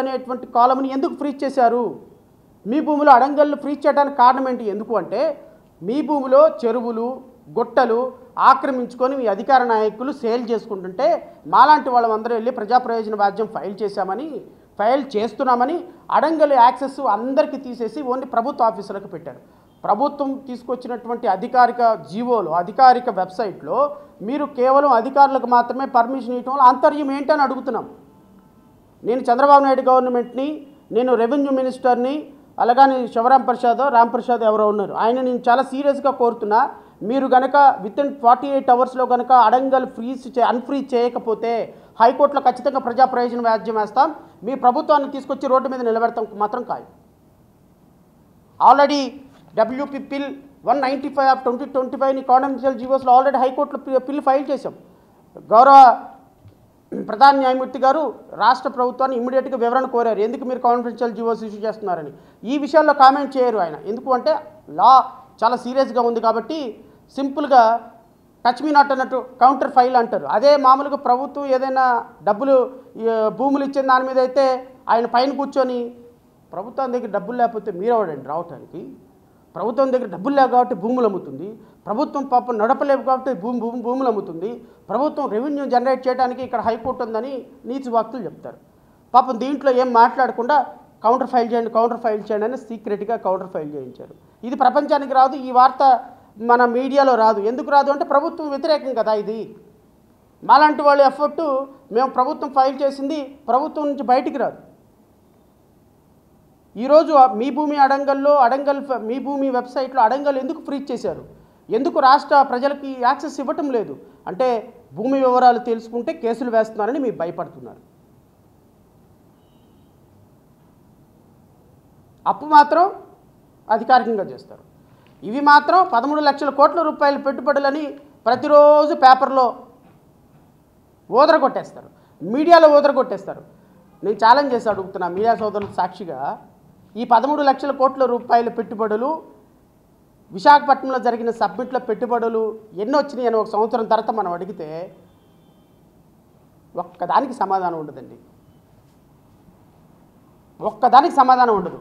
అనేటువంటి కాలమ్ని ఎందుకు ఫ్రీజ్ చేశారు? మీ భూమిలో అడంగళ్ళు ఫ్రీజ్ చేయడానికి కారణం ఏంటి? ఎందుకు అంటే మీ భూమిలో చెరువులు గుట్టలు ఆక్రమించుకొని మీ అధికార నాయకులు సేల్ చేసుకుంటుంటే మాలాంటి వాళ్ళందరూ వెళ్ళి ప్రజా ప్రయోజన వ్యాజ్యం ఫైల్ చేస్తున్నామని అడంగల్ యాక్సెస్ అందరికీ తీసేసి ఓన్లీ ప్రభుత్వ ఆఫీసులకు పెట్టారు. ప్రభుత్వం తీసుకొచ్చినటువంటి అధికారిక జీవోలో అధికారిక వెబ్సైట్లో మీరు కేవలం అధికారులకు మాత్రమే పర్మిషన్ ఇవ్వడం వల్ల ఆంతర్యం ఏంటని అడుగుతున్నాం. నేను చంద్రబాబు నాయుడు గవర్నమెంట్ని, నేను రెవెన్యూ మినిస్టర్ని, అలాగని శివరాం ప్రసాద్ ఎవరో ఉన్నారు, ఆయన నేను చాలా సీరియస్గా కోరుతున్నా, మీరు కనుక వితిన్ 48 అవర్స్లో కనుక అడంగల్ అన్ఫ్రీజ్ చేయకపోతే హైకోర్టులో ఖచ్చితంగా ప్రజా ప్రయోజన వ్యాజ్యం వేస్తాం, మీ ప్రభుత్వాన్ని తీసుకొచ్చి రోడ్డు మీద నిలబెడతాం మాత్రం ఖాయం. ఆల్రెడీ WP పిల్ 195 ఆఫ్ 2025ని కాన్ఫిడెన్షియల్ జీవోస్లో ఆల్రెడీ హైకోర్టులో పిల్ ఫైల్ చేశాం. గౌరవ ప్రధాన న్యాయమూర్తి గారు రాష్ట్ర ప్రభుత్వాన్ని ఇమ్మీడియట్గా వివరణ కోరారు, ఎందుకు మీరు కాన్ఫిడెన్షియల్ జీవోస్ ఇష్యూ చేస్తున్నారని. ఈ విషయాల్లో కామెంట్ చేయరు ఆయన, ఎందుకు అంటే లా చాలా సీరియస్గా ఉంది కాబట్టి సింపుల్గా టచ్ మీ నాట్ అన్నట్టు కౌంటర్ ఫైల్ అంటారు. అదే మామూలుగా ప్రభుత్వం ఏదైనా భూములు ఇచ్చిన దాని మీద అయితే ఆయన పైన కూర్చొని ప్రభుత్వం దగ్గర డబ్బులు లేకపోతే మీరెవడండి రావటానికి, ప్రభుత్వం దగ్గర డబ్బులు లేవు కాబట్టి భూములు అమ్ముతుంది, ప్రభుత్వం పాపం నడపలేవు కాబట్టి భూములు అమ్ముతుంది, ప్రభుత్వం రెవెన్యూ జనరేట్ చేయడానికి ఇక్కడ హైకోర్టు ఉందని నీచు వాక్తులు చెప్తారు. పాపం దీంట్లో ఏం మాట్లాడకుండా కౌంటర్ ఫైల్ చేయండి అని సీక్రెట్గా కౌంటర్ ఫైల్ చేయించారు. ఇది ప్రపంచానికి రాదు, ఈ వార్త మన మీడియాలో రాదు. ఎందుకు రాదు అంటే ప్రభుత్వం వ్యతిరేకం కదా. ఇది మాలాంటి వాళ్ళ ఎఫర్టు, మేము ప్రభుత్వం ఫైల్ చేసింది ప్రభుత్వం నుంచి బయటికి రాదు. ఈరోజు మీ భూమి మీ భూమి వెబ్సైట్లో అడంగల్ ఎందుకు ఫ్రీజ్ చేశారు, ఎందుకు రాష్ట్ర ప్రజలకి యాక్సెస్ ఇవ్వటం లేదు అంటే భూమి వివరాలు తెలుసుకుంటే కేసులు వేస్తున్నారని మీరు భయపడుతున్నారు. అప్పు మాత్రం అధికారికంగా చేస్తారు. ఇవి మాత్రం 13 లక్షల కోట్ల రూపాయల పెట్టుబడులని ప్రతిరోజు పేపర్లో ఊదరగొట్టేస్తారు, మీడియాలో ఊదరగొట్టేస్తారు. నేను ఛాలెంజ్ చేసి అడుగుతున్నా మీడియా సోదరులకు సాక్షిగా, ఈ 13 లక్షల కోట్ల రూపాయల పెట్టుబడులు విశాఖపట్నంలో జరిగిన సబ్మిట్లో పెట్టుబడులు ఎన్ని వచ్చినాయి అని ఒక సంవత్సరం తర్వాత మనం అడిగితే ఒక్కదానికి సమాధానం ఉండదండి. ఒక్కదానికి సమాధానం ఉండదు.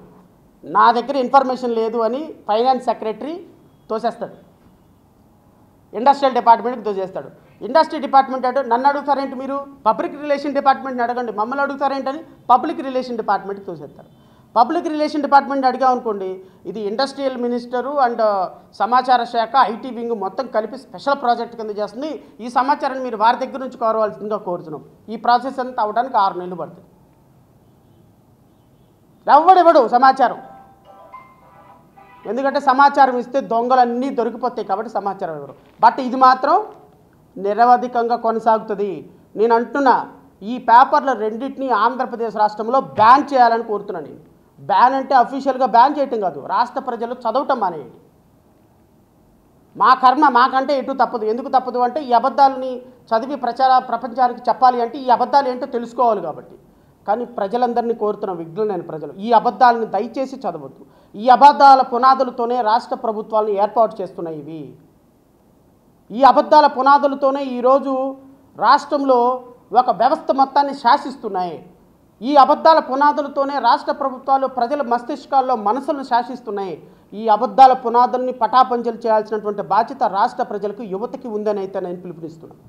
నా దగ్గర ఇన్ఫర్మేషన్ లేదు అని ఫైనాన్స్ సెక్రటరీ తోసేస్తాడు, ఇండస్ట్రియల్ డిపార్ట్మెంట్కి తోసేస్తాడు. ఇండస్ట్రీ డిపార్ట్మెంట్ అంటే నన్ను అడుగుతారేంటి, మీరు పబ్లిక్ రిలేషన్ డిపార్ట్మెంట్ని అడగండి, మమ్మల్ని అడుగుతారేంటని పబ్లిక్ రిలేషన్ డిపార్ట్మెంట్కి తోసేస్తారు. పబ్లిక్ రిలేషన్ డిపార్ట్మెంట్ అడిగామనుకోండి, ఇది ఇండస్ట్రియల్ మినిస్టరు అండ్ సమాచార శాఖ ఐటీ వింగ్ మొత్తం కలిపి స్పెషల్ ప్రాజెక్ట్ కింద చేస్తుంది, ఈ సమాచారాన్ని మీరు వారి దగ్గర నుంచి కోరవలసిందిగా కోరుతున్నాం. ఈ ప్రాసెస్ అంతా అవడానికి 6 నెలలు పడుతుంది. ఎవడివ్వడు సమాచారం, ఎందుకంటే సమాచారం ఇస్తే దొంగలన్నీ దొరికిపోతాయి కాబట్టి సమాచారం ఇవ్వరు. బట్ ఇది మాత్రం నిరవధికంగా కొనసాగుతుంది. నేను అంటున్నా, ఈ పేపర్ల రెండింటినీ ఆంధ్రప్రదేశ్ రాష్ట్రంలో బ్యాన్ చేయాలని కోరుతున్నాను. నేను బ్యాన్ అంటే అఫీషియల్గా బ్యాన్ చేయటం కాదు, రాష్ట్ర ప్రజలు చదవటం మానేయండి. మా కర్మ మాకంటే ఎటు తప్పదు. ఎందుకు తప్పదు అంటే ఈ అబద్ధాలని చదివి ప్రపంచానికి చెప్పాలి అంటే ఈ అబద్ధాలు ఏంటో తెలుసుకోవాలి కాబట్టి. కానీ ప్రజలందరినీ కోరుతున్న విఘ్నులైన ప్రజలు ఈ అబద్ధాలను దయచేసి చదవద్దు. ఈ అబద్ధాల పునాదులతోనే రాష్ట్ర ప్రభుత్వాలను ఏర్పాటు చేస్తున్నాయి. ఈ అబద్ధాల పునాదులతోనే ఈరోజు రాష్ట్రంలో ఒక వ్యవస్థ మొత్తాన్ని శాసిస్తున్నాయి. ఈ అబద్ధాల పునాదులతోనే రాష్ట్ర ప్రభుత్వాలు ప్రజల మస్తిష్కాల్లో మనసులను శాసిస్తున్నాయి. ఈ అబద్ధాల పునాదుల్ని పటాపంచలు చేయాల్సినటువంటి బాధ్యత రాష్ట్ర ప్రజలకు, యువతకి ఉందని అయితే నేను పిలుపునిస్తున్నాను.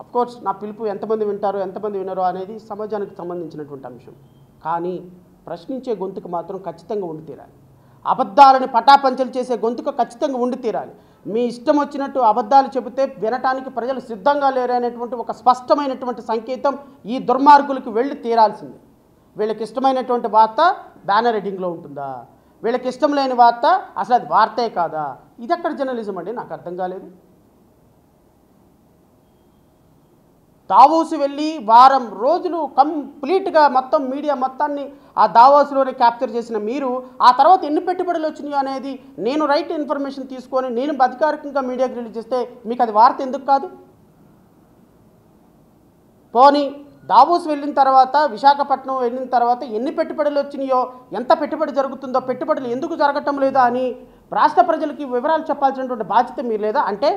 అఫ్కోర్స్ నా పిలుపు ఎంతమంది వింటారో ఎంతమంది వినరో అనేది సమాజానికి సంబంధించినటువంటి అంశం. కానీ ప్రశ్నించే గొంతుకు మాత్రం ఖచ్చితంగా ఉండి తీరాలి. అబద్ధాలని పటాపంచలు చేసే గొంతుకు ఖచ్చితంగా ఉండి తీరాలి. మీ ఇష్టం వచ్చినట్టు అబద్ధాలు చెబితే వినటానికి ప్రజలు సిద్ధంగా లేరు అనేటువంటి ఒక స్పష్టమైనటువంటి సంకేతం ఈ దుర్మార్గులకు వెళ్ళి తీరాల్సిందే. వీళ్ళకి ఇష్టమైనటువంటి వార్త బ్యానర్ హెడ్డింగ్లో ఉంటుందా, వీళ్ళకి ఇష్టం లేని వార్త అసలు అది వార్తే కాదా? ఇది ఎక్కడ జర్నలిజం అండి? నాకు అర్థం కాలేదు. దావోసు వెళ్ళి వారం రోజులు కంప్లీట్గా మొత్తం మీడియా మొత్తాన్ని ఆ దావోసులోనే క్యాప్చర్ చేసిన మీరు ఆ తర్వాత ఎన్ని పెట్టుబడులు వచ్చినాయో అనేది నేను రైట్ ఇన్ఫర్మేషన్ తీసుకొని నేను అధికారికంగా మీడియాకి రిలీజ్ చేస్తే మీకు అది వార్త ఎందుకు కాదు? పోనీ దావోస్ వెళ్ళిన తర్వాత విశాఖపట్నం వెళ్ళిన తర్వాత ఎన్ని పెట్టుబడులు వచ్చినాయో, ఎంత పెట్టుబడి జరుగుతుందో, పెట్టుబడులు ఎందుకు జరగటం లేదా అని రాష్ట్ర ప్రజలకి వివరాలు చెప్పాల్సినటువంటి బాధ్యత మీరు లేదా? అంటే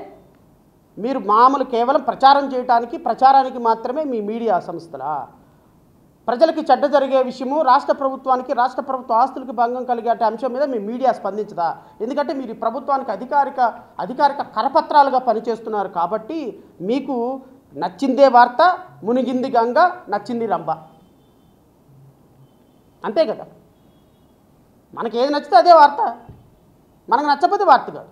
మీరు మామూలు కేవలం ప్రచారం చేయడానికి ప్రచారానికి మాత్రమే మీ మీడియా సంస్థలా? ప్రజలకి చెడ్డ జరిగే విషయము రాష్ట్ర ప్రభుత్వానికి రాష్ట్ర ప్రభుత్వ ఆస్తులకు భంగం కలిగే అంశం మీద మీ మీడియా స్పందించదా? ఎందుకంటే మీరు ప్రభుత్వానికి అధికారిక కరపత్రాలుగా పనిచేస్తున్నారు కాబట్టి మీకు నచ్చిందే వార్త, మునిగింది గంగ, నచ్చింది రంభ, అంతే కదా. మనకి ఏది నచ్చితే అదే వార్త, మనకు నచ్చకపోతే వార్త కాదు.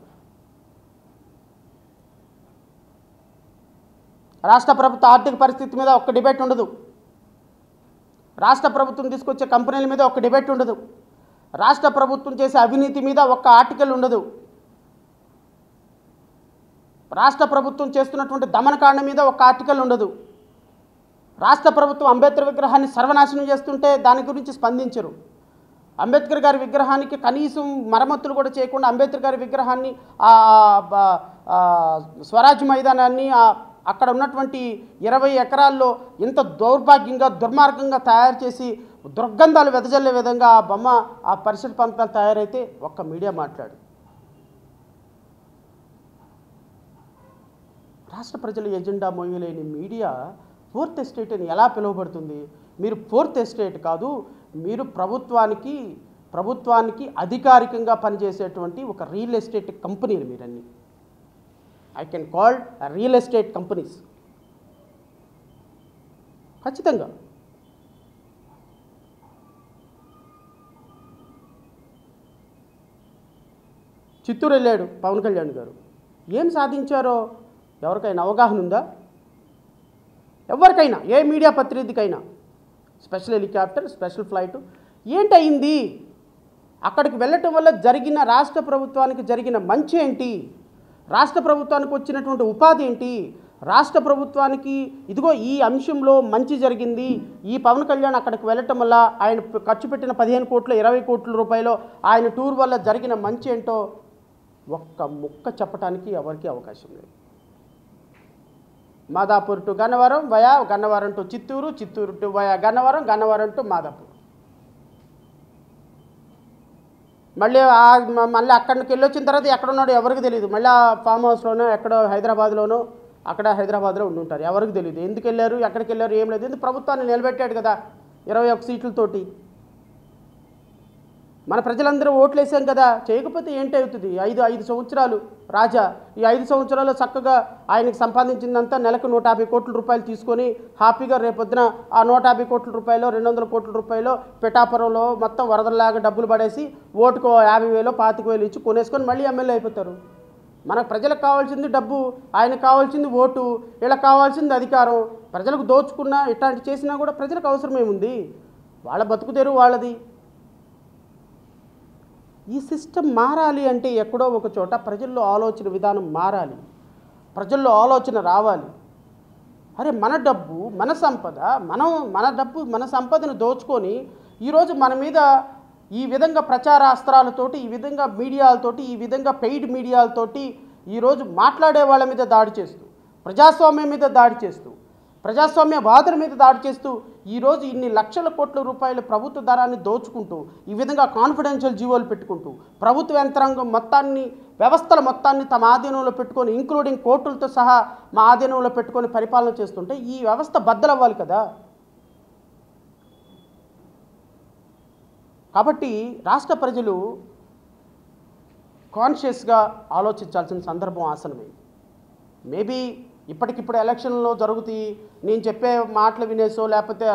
రాష్ట్ర ప్రభుత్వ ఆర్థిక పరిస్థితి మీద ఒక్క డిబేట్ ఉండదు, రాష్ట్ర ప్రభుత్వం తీసుకొచ్చే కంపెనీల మీద ఒక్క డిబేట్ ఉండదు, రాష్ట్ర ప్రభుత్వం చేసే అవినీతి మీద ఒక్క ఆర్టికల్ ఉండదు, రాష్ట్ర ప్రభుత్వం చేస్తున్నటువంటి దమనకాండ మీద ఒక్క ఆర్టికల్ ఉండదు, రాష్ట్ర ప్రభుత్వం అంబేద్కర్ విగ్రహాన్ని సర్వనాశనం చేస్తుంటే దాని గురించి స్పందించరు. అంబేద్కర్ గారి విగ్రహానికి కనీసం మరమ్మతులు కూడా చేయకుండా అంబేద్కర్ గారి విగ్రహాన్ని స్వరాజ్ మైదానాన్ని అక్కడ ఉన్నటువంటి 20 ఎకరాల్లో ఇంత దౌర్భాగ్యంగా దుర్మార్గంగా తయారు చేసి దుర్గంధాలు వెదజల్లే విధంగా ఆ బొమ్మ ఆ పరిసర ప్రాంతాలు తయారైతే ఒక్క మీడియా మాట్లాడు. రాష్ట్ర ప్రజల ఎజెండా మోయలేని మీడియా ఫోర్త్ ఎస్టేట్ అని ఎలా పిలువబడుతుంది? మీరు ఫోర్త్ ఎస్టేట్ కాదు, మీరు ప్రభుత్వానికి అధికారికంగా పనిచేసేటువంటి ఒక రియల్ ఎస్టేట్ కంపెనీలు మీరన్నీ. I can call real estate companies. ఖచ్చితంగా చిత్తూరు వెళ్ళాడు పవన్ కళ్యాణ్ గారు, ఏం సాధించారో ఎవరికైనా అవగాహన ఉందా? ఎవరికైనా, ఏ మీడియా ప్రతినిధికైనా, స్పెషల్ హెలికాప్టర్, స్పెషల్ ఫ్లైట్ ఏంటయింది? అక్కడికి వెళ్ళటం వల్ల జరిగిన రాష్ట్ర ప్రభుత్వానికి జరిగిన మంచి ఏంటి? రాష్ట్ర ప్రభుత్వానికి వచ్చినటువంటి ఉపాధి ఏంటి? రాష్ట్ర ప్రభుత్వానికి ఇదిగో ఈ అంశంలో మంచి జరిగింది, ఈ పవన్ కళ్యాణ్ అక్కడికి వెళ్ళటం వల్ల ఆయన ఖర్చు పెట్టిన 15 కోట్లు 20 కోట్ల రూపాయలు ఆయన టూర్ వల్ల జరిగిన మంచి ఏంటో ఒక్క ముక్క చెప్పడానికి ఎవరికి అవకాశం లేదు. Madhapur to Gannavaram, via Gannavaram to Chittoor, Chittoor to via Gannavaram, Gannavaram to Madhapur, మళ్ళీ అక్కడికి వెళ్ళొచ్చిన తర్వాత ఎక్కడున్నాడో ఎవరికి తెలియదు. మళ్ళీ ఫామ్ హౌస్లోనో ఎక్కడో హైదరాబాద్లోనో హైదరాబాద్లో ఉండుంటారు, ఎవరికి తెలియదు. ఎందుకు వెళ్ళారు, ఎక్కడికి వెళ్ళారు, ఏం లేదు. ఎందుకు ప్రభుత్వాన్ని నిలబెట్టాడు కదా 21 సీట్లతోటి. మన ప్రజలందరూ ఓట్లు వేసాం కదా, చేయకపోతే ఏంటవుతుంది? 5 సంవత్సరాలు రాజా, ఈ 5 సంవత్సరాలు చక్కగా ఆయనకి సంపాదించిందంతా నెలకు 150 కోట్ల రూపాయలు తీసుకొని హ్యాపీగా రేపొద్దున ఆ 150 కోట్ల రూపాయలు 200 కోట్ల రూపాయలు పిఠాపురంలో మొత్తం వరదలాగా డబ్బులు పడేసి ఓటుకో 50,000 25,000 ఇచ్చి కొనేసుకొని మళ్ళీ ఎమ్మెల్యే అయిపోతారు. మనకు ప్రజలకు కావాల్సింది డబ్బు, ఆయనకు కావాల్సింది ఓటు, వీళ్ళకి కావాల్సింది అధికారం. ప్రజలకు దోచుకున్నా ఇట్లాంటి చేసినా కూడా ప్రజలకు అవసరమేముంది? వాళ్ళ బతుకుతెరువు వాళ్ళది. ఈ సిస్టమ్ మారాలి అంటే ఎక్కడో ఒక చోట ప్రజల్లో ఆలోచన విధానం మారాలి, ప్రజల్లో ఆలోచన రావాలి. అరే మన డబ్బు మన సంపద, మన సంపదను దోచుకొని ఈరోజు మన మీద ఈ విధంగా ప్రచార అస్త్రాలతోటి, ఈ విధంగా మీడియాలతోటి, ఈ విధంగా పెయిడ్ మీడియాలతోటి ఈరోజు మాట్లాడే వాళ్ళ మీద దాడి చేస్తూ, ప్రజాస్వామ్యం మీద దాడి చేస్తూ, ప్రజాస్వామ్యవాదుల మీద దాడి చేస్తూ ఈరోజు ఇన్ని లక్షల కోట్ల రూపాయల ప్రభుత్వ ధనాన్ని దోచుకుంటూ, ఈ విధంగా కాన్ఫిడెన్షియల్ జీవోలు పెట్టుకుంటూ, ప్రభుత్వ యంత్రాంగం మొత్తాన్ని, వ్యవస్థల మొత్తాన్ని తమ ఆధీనంలో పెట్టుకొని, ఇంక్లూడింగ్ కోర్టులతో సహా మా ఆధీనంలో పెట్టుకొని పరిపాలన చేస్తుంటే ఈ వ్యవస్థ బద్దలవ్వాలి కదా. కాబట్టి రాష్ట్ర ప్రజలు కాన్షియస్గా ఆలోచించాల్సిన సందర్భం ఆసనమైంది. మేబీ ఇప్పటికిప్పుడు ఎలక్షన్లో జరుగుతాయి, నేను చెప్పే మాటలు వినేసో లేకపోతే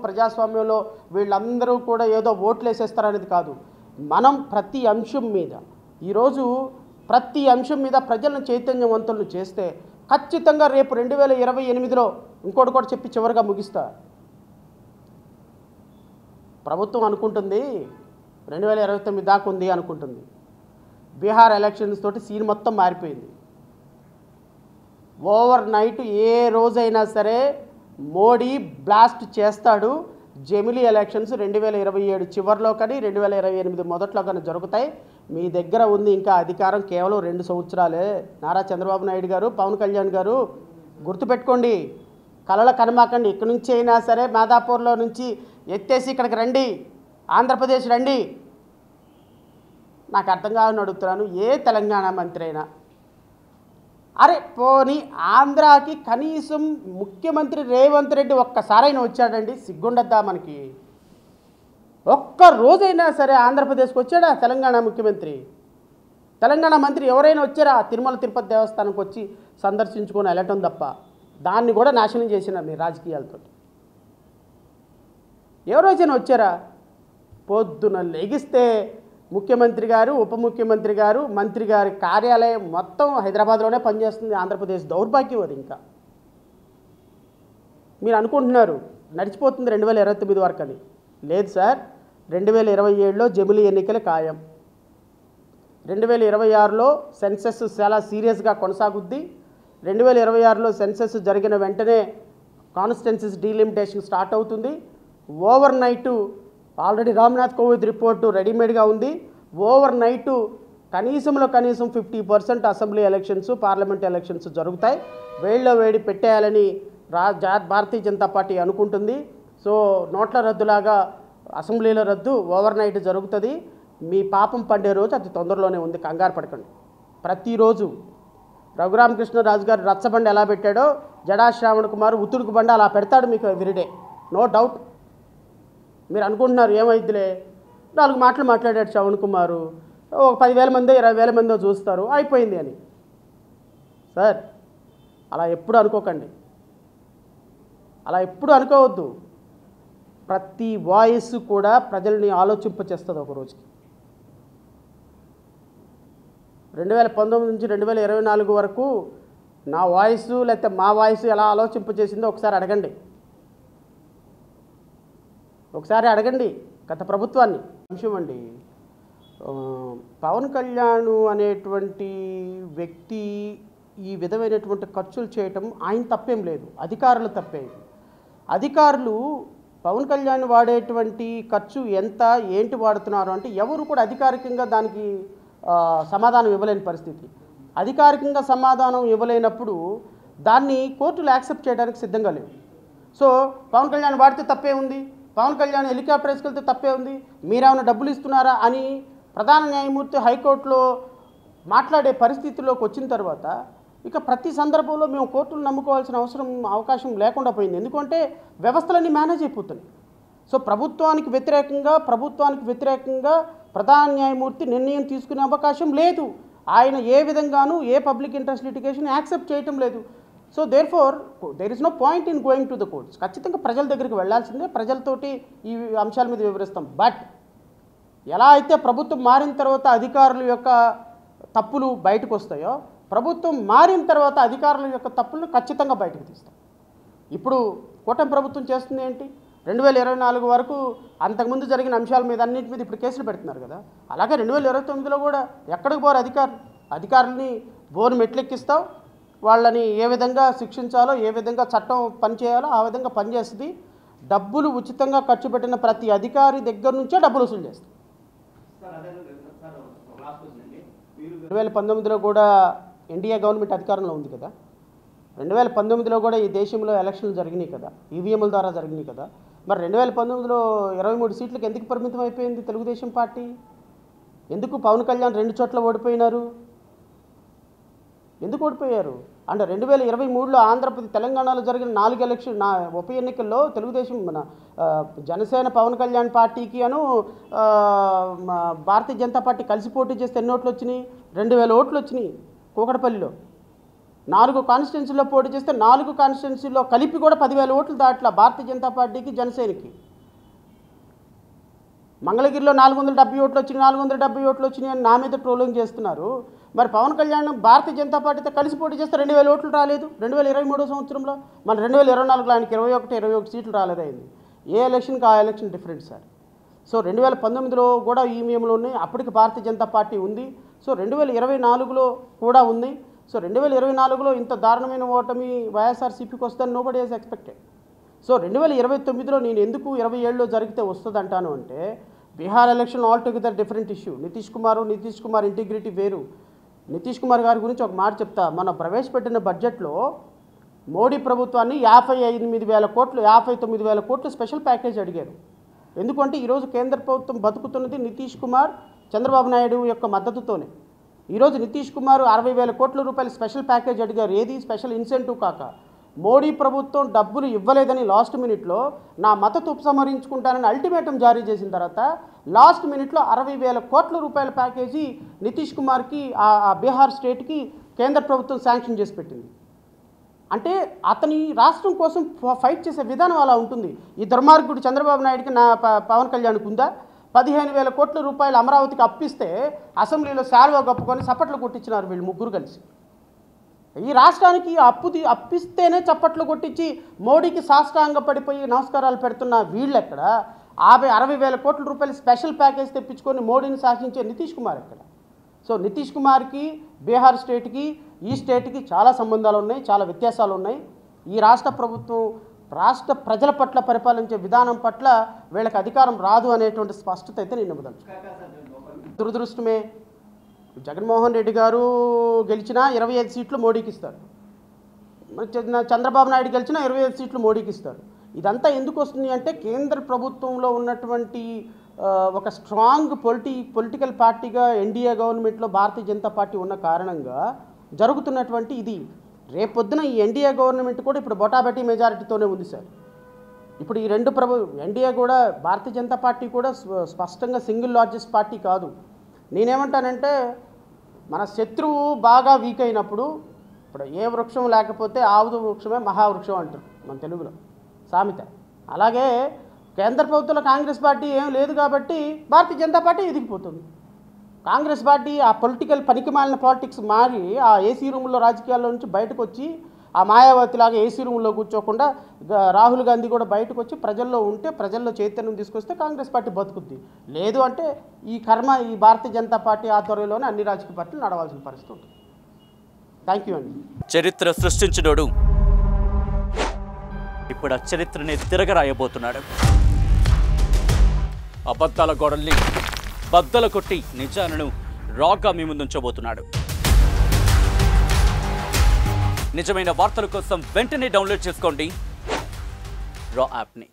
ప్రజాస్వామ్యంలో వీళ్ళందరూ కూడా ఏదో ఓట్లు వేసేస్తారనేది కాదు. మనం ప్రతి అంశం మీద ఈరోజు ప్రతి అంశం మీద ప్రజలను చైతన్యవంతులను చేస్తే ఖచ్చితంగా రేపు 2028లో ఇంకోటి కూడా చెప్పి చివరిగా ముగిస్తా. ప్రభుత్వం అనుకుంటుంది 2029 దాకా ఉంది అనుకుంటుంది. బీహార్ ఎలక్షన్స్ తోటి సీన్ మొత్తం మారిపోయింది. ఓవర్ నైట్ ఏ రోజైనా సరే మోడీ బ్లాస్ట్ చేస్తాడు. జమిలీ ఎలక్షన్స్ 2027 చివరిలో కానీ 2028 మొదట్లో కానీ జరుగుతాయి. మీ దగ్గర ఉంది ఇంకా అధికారం కేవలం 2 సంవత్సరాలే. నారా చంద్రబాబు నాయుడు గారు, పవన్ కళ్యాణ్ గారు గుర్తుపెట్టుకోండి, కలల కనమాకండి. ఇక్కడి నుంచి అయినా సరే మాదాపూర్లో నుంచి ఎత్తేసి ఇక్కడికి రండి, ఆంధ్రప్రదేశ్ రండి. నాకు అర్థం కావాలని అడుగుతున్నాను, ఏ తెలంగాణ మంత్రి అయినా అరే పోనీ ఆంధ్రాకి కనీసం ముఖ్యమంత్రి రేవంత్ రెడ్డి ఒక్కసారైనా వచ్చాడండి? సిగ్గుండద్దా మనకి? ఒక్క రోజైనా సరే ఆంధ్రప్రదేశ్కి వచ్చాడా తెలంగాణ ముఖ్యమంత్రి? తెలంగాణ మంత్రి ఎవరైనా వచ్చారా తిరుమల తిరుపతి దేవస్థానంకి వచ్చి సందర్శించుకొని వెళ్ళటం తప్ప? దాన్ని కూడా నాశనం చేసినారు మీ రాజకీయాలతో. ఎవరైనా వచ్చారా? పొద్దున లెగిస్తే ముఖ్యమంత్రి గారు, ఉప ముఖ్యమంత్రి గారు, మంత్రి గారి కార్యాలయం మొత్తం హైదరాబాద్లోనే పనిచేస్తుంది. ఆంధ్రప్రదేశ్ దౌర్భాగ్యం అది. ఇంకా మీరు అనుకుంటున్నారు నడిచిపోతుంది 2029 వరకు అని. లేదు సార్, 2027లో జమిలీ ఎన్నికలు ఖాయం. 2026లో సెన్సెస్ చాలా సీరియస్గా కొనసాగుద్ది. 2026లో సెన్సెస్ జరిగిన వెంటనే కాన్స్టిట్యున్సీస్ డీలిమిటేషన్ స్టార్ట్ అవుతుంది. Overnight already Ramnath Kovind report రెడీమేడ్గా ఉంది. ఓవర్ నైటు కనీసం 50% అసెంబ్లీ ఎలక్షన్స్, పార్లమెంట్ ఎలక్షన్స్ జరుగుతాయి. వేళ్ళలో వేడి పెట్టేయాలని భారతీయ జనతా పార్టీ అనుకుంటుంది. సో నోట్ల రద్దులాగా అసెంబ్లీలో రద్దు ఓవర్ నైట్ జరుగుతుంది. మీ పాపం పండే రోజు అతి తొందరలోనే ఉంది, కంగారు పడకండి. ప్రతిరోజు రఘురామకృష్ణరాజు గారు రచ్చబండ ఎలా పెట్టాడో జడా శ్రావణ్ కుమార్ ఉతుడుకు బండ అలా పెడతాడు మీకు ఎవ్రీడే, నో డౌట్. మీరు అనుకుంటున్నారు ఏమైద్దిలే, 4 మాటలు మాట్లాడాడు శ్రవణ్ కుమారు, ఒక 10,000 మందో 20,000 మందో చూస్తారు, అయిపోయింది అని. సార్ అలా ఎప్పుడు అనుకోకండి, అలా ఎప్పుడు అనుకోవద్దు. ప్రతి వాయిస్ కూడా ప్రజల్ని ఆలోచింపచేస్తుంది ఒక రోజుకి. 2019 నుంచి 2024 వరకు నా వాయిస్ లేకపోతే మా వాయిస్ ఎలా ఆలోచింపచేసిందో ఒకసారి అడగండి, గత ప్రభుత్వాన్ని. అంశం అండి, పవన్ కళ్యాణ్ అనేటువంటి వ్యక్తి ఈ విధమైనటువంటి ఖర్చులు చేయటం ఆయన తప్పేం లేదు, అధికారులు తప్పే. అధికారులు పవన్ కళ్యాణ్ వాడేటువంటి ఖర్చు ఎంత ఏంటి వాడుతున్నారు అంటే ఎవరు కూడా అధికారికంగా దానికి సమాధానం ఇవ్వలేని పరిస్థితి. అధికారికంగా సమాధానం ఇవ్వలేనప్పుడు దాన్ని కోర్టులు యాక్సెప్ట్ చేయడానికి సిద్ధంగా లేవు. సో పవన్ కళ్యాణ్ వాడితే తప్పే ఉంది, పవన్ కళ్యాణ్ హెలికాప్టర్ వేసుకెళ్తే తప్పే ఉంది, మీరేమైనా డబ్బులు ఇస్తున్నారా అని ప్రధాన న్యాయమూర్తి హైకోర్టులో మాట్లాడే పరిస్థితిలోకి వచ్చిన తర్వాత ఇక ప్రతి సందర్భంలో మేము కోర్టులు నమ్ముకోవాల్సిన అవకాశం లేకుండా పోయింది. ఎందుకంటే వ్యవస్థలన్నీ మేనేజ్ అయిపోతున్నాయి. సో ప్రభుత్వానికి వ్యతిరేకంగా ప్రధాన న్యాయమూర్తి నిర్ణయం తీసుకునే అవకాశం లేదు. ఆయన ఏ విధంగానూ ఏ పబ్లిక్ ఇంట్రెస్ట్ లిటిగేషన్ యాక్సెప్ట్ చేయటం లేదు. So there is no point in going to the courts. ఖచ్చితంగా ప్రజల దగ్గరికి వెళ్లాల్సిందే, ప్రజలతోటి ఈ అంశాల మీద వివరిస్తాం. బట్ ఎలా అయితే ప్రభుత్వం మారిన తర్వాత అధికారుల యొక్క తప్పులు బయటకు వస్తాయో, ప్రభుత్వం మారిన తర్వాత అధికారుల యొక్క తప్పులను ఖచ్చితంగా బయటకు తీస్తాం. ఇప్పుడు కూటమి ప్రభుత్వం చేస్తుంది ఏంటి? 2024 వరకు అంతకుముందు జరిగిన అంశాల మీద అన్నింటి మీద ఇప్పుడు కేసులు పెడుతున్నారు కదా. అలాగే 2029లో కూడా ఎక్కడికి పోరు అధికారులని బోరు మెట్లెక్కిస్తావు, వాళ్ళని ఏ విధంగా శిక్షించాలో, ఏ విధంగా చట్టం పనిచేయాలో ఆ విధంగా పనిచేస్తుంది. డబ్బులు ఉచితంగా ఖర్చు పెట్టిన ప్రతి అధికారి దగ్గర నుంచే డబ్బులు వసూలు చేస్తాం. 2019లో కూడా ఎన్డీఏ గవర్నమెంట్ అధికారంలో ఉంది కదా. 2019లో కూడా ఈ దేశంలో ఎలక్షన్లు జరిగినాయి కదా, ఈవీఎంల ద్వారా జరిగినాయి కదా. మరి 2019లో 23 సీట్లకు ఎందుకు పరిమితం అయిపోయింది తెలుగుదేశం పార్టీ? ఎందుకు పవన్ కళ్యాణ్ 2 చోట్ల ఓడిపోయినారు? ఎందుకు ఓడిపోయారు అంటే 2023లో తెలంగాణలో జరిగిన 4 ఉప ఎన్నికల్లో తెలుగుదేశం జనసేన పవన్ కళ్యాణ్ పార్టీకి భారతీయ జనతా పార్టీ కలిసి పోటీ చేస్తే ఎన్ని ఓట్లు వచ్చినాయి? 2,000 ఓట్లు వచ్చినాయి. కూకటపల్లిలో 4 కాన్స్టిట్యున్సీలో పోటీ చేస్తే 4 కాన్స్టిట్యున్సీలో కలిపి కూడా 10,000 ఓట్లు దాట్లా భారతీయ జనతా పార్టీకి, జనసేనకి. మంగళగిరిలో 470 ఓట్లు వచ్చినాయి, 470 ఓట్లు వచ్చినాయి అని నా మీద ట్రోలింగ్ చేస్తున్నారు. మరి పవన్ కళ్యాణ్ భారతీయ జనతా పార్టీతో కలిసి పోటీ చేస్తే 2,000 ఓట్లు రాలేదు 2023 సంవత్సరంలో. మన 2024లో ఆయనకి 21 సీట్లు రాలేదైంది. ఏ ఎలక్షన్కి ఆ ఎలక్షన్ డిఫరెంట్ సార్. సో 2019లో కూడా ఈవీఎంలు ఉన్నాయి, అప్పటికి భారతీయ జనతా పార్టీ ఉంది. సో 2024లో కూడా ఉంది. సో 2024లో ఇంత దారుణమైన ఓటమి వైఎస్ఆర్సీపీకి వస్తుందని నోబడీ హెస్ ఎక్స్పెక్టెడ్. సో 2029లో నేను ఎందుకు 27లో జరిగితే వస్తుంది అంటాను అంటే, Bihar election all together different issue. Nitish Kumar integrity వేరు. నితీష్ కుమార్ గారి గురించి ఒక మాట చెప్తా. మన ప్రవేశపెట్టిన బడ్జెట్లో మోడీ ప్రభుత్వాన్ని 59,000 కోట్లు 59,000 కోట్లు స్పెషల్ ప్యాకేజ్ అడిగారు. ఎందుకంటే ఈరోజు కేంద్ర ప్రభుత్వం బతుకుతున్నది నితీష్ కుమార్, చంద్రబాబు నాయుడు యొక్క మద్దతుతోనే. ఈరోజు నితీష్ కుమార్ 60,000 కోట్ల రూపాయల స్పెషల్ ప్యాకేజ్ అడిగారు. ఏది స్పెషల్ ఇన్సెంటివ్ కాక. మోడీ ప్రభుత్వం డబ్బులు ఇవ్వలేదని లాస్ట్ మినిట్లో నా మద్దతు ఉపసంహరించుకుంటానని అల్టిమేటం జారీ చేసిన తర్వాత లాస్ట్ మినిట్లో 60,000 కోట్ల రూపాయల ప్యాకేజీ నితీష్ కుమార్కి ఆ బీహార్ స్టేట్కి కేంద్ర ప్రభుత్వం శాంక్షన్ చేసి పెట్టింది. అంటే అతని రాష్ట్రం కోసం ఫైట్ చేసే విధానం అలా ఉంటుంది. ఈ దుర్మార్గుడు చంద్రబాబు నాయుడికి పవన్ కళ్యాణ్కి ఉందా? 15,000 కోట్ల రూపాయలు అమరావతికి అప్పిస్తే అసెంబ్లీలో శాల్వా కప్పుకొని చప్పట్లు కొట్టించినారు వీళ్ళు ముగ్గురు కలిసి. ఈ రాష్ట్రానికి అప్పిస్తేనే చప్పట్లు కొట్టించి మోడీకి సాష్టాంగ పడిపోయి నమస్కారాలు పెడుతున్న వీళ్ళు ఎక్కడ? 60,000 కోట్ల రూపాయలు స్పెషల్ ప్యాకేజ్ తెప్పించుకొని మోడీని శాసించే నితీష్ కుమార్ ఎక్కడ? సో నితీష్ కుమార్కి బీహార్ స్టేట్కి ఈ స్టేట్కి చాలా సంబంధాలు ఉన్నాయి, చాలా వ్యత్యాసాలు ఉన్నాయి. ఈ రాష్ట్ర ప్రభుత్వం రాష్ట్ర ప్రజల పట్ల పరిపాలించే విధానం పట్ల వీళ్ళకి అధికారం రాదు అనేటువంటి స్పష్టత అయితే నేను ఇవ్వదలుచు. దురదృష్టమే, జగన్మోహన్ రెడ్డి గారు గెలిచినా 25 సీట్లు మోడీకి ఇస్తారు, చంద్రబాబు నాయుడు గెలిచినా 25 సీట్లు మోడీకి ఇస్తారు. ఇదంతా ఎందుకు వస్తుంది అంటే కేంద్ర ప్రభుత్వంలో ఉన్నటువంటి ఒక స్ట్రాంగ్ పొలిటికల్ పార్టీగా ఎన్డీఏ గవర్నమెంట్లో భారతీయ జనతా పార్టీ ఉన్న కారణంగా జరుగుతున్నటువంటి ఇది. రేపొద్దున ఈ ఎన్డీఏ గవర్నమెంట్ కూడా ఇప్పుడు బొటాబెటీ మెజారిటీతోనే ఉంది సార్. ఇప్పుడు ఈ రెండు ఎన్డీఏ కూడా భారతీయ జనతా పార్టీ కూడా స్పష్టంగా సింగిల్ లార్జెస్ట్ పార్టీ కాదు. నేనేమంటానంటే మన శత్రువు బాగా వీక్ అయినప్పుడు ఇప్పుడు ఏ వృక్షం లేకపోతే ఆవుదు వృక్షమే మహావృక్షం అంటారు మన తెలుగులో సామెత. అలాగే కేంద్ర ప్రభుత్వంలో కాంగ్రెస్ పార్టీ ఏం లేదు కాబట్టి భారతీయ జనతా పార్టీ ఎదిగిపోతుంది. కాంగ్రెస్ పార్టీ ఆ పొలిటికల్ పనికిమాలిన పాలిటిక్స్ మారి ఆ ఏసీ రూముల్లో రాజకీయాల్లో నుంచి బయటకు వచ్చి ఆ మాయావతిలాగా ఏసీ రూమ్లో కూర్చోకుండా రాహుల్ గాంధీ కూడా బయటకు వచ్చి ప్రజల్లో ఉంటే ప్రజల్లో చైతన్యం తీసుకొస్తే కాంగ్రెస్ పార్టీ బతుకుద్ది. లేదు అంటే ఈ భారతీయ జనతా పార్టీ ఆధ్వర్యంలోనే అన్ని రాజకీయ పార్టీలు నడవాల్సిన పరిస్థితి ఉంటుంది. థ్యాంక్ యూ అండి. చరిత్ర సృష్టించినోడు ఇప్పుడు ఆ చరిత్రని తిరగరాయబోతున్నాడు. అబద్ధాల గోడల్ని బద్దల కొట్టి నిజాలను రాగా మీ ముందుంచబోతున్నాడు. నిజమైన వార్తల కోసం వెంటనే డౌన్లోడ్ చేసుకోండి రా యాప్ని.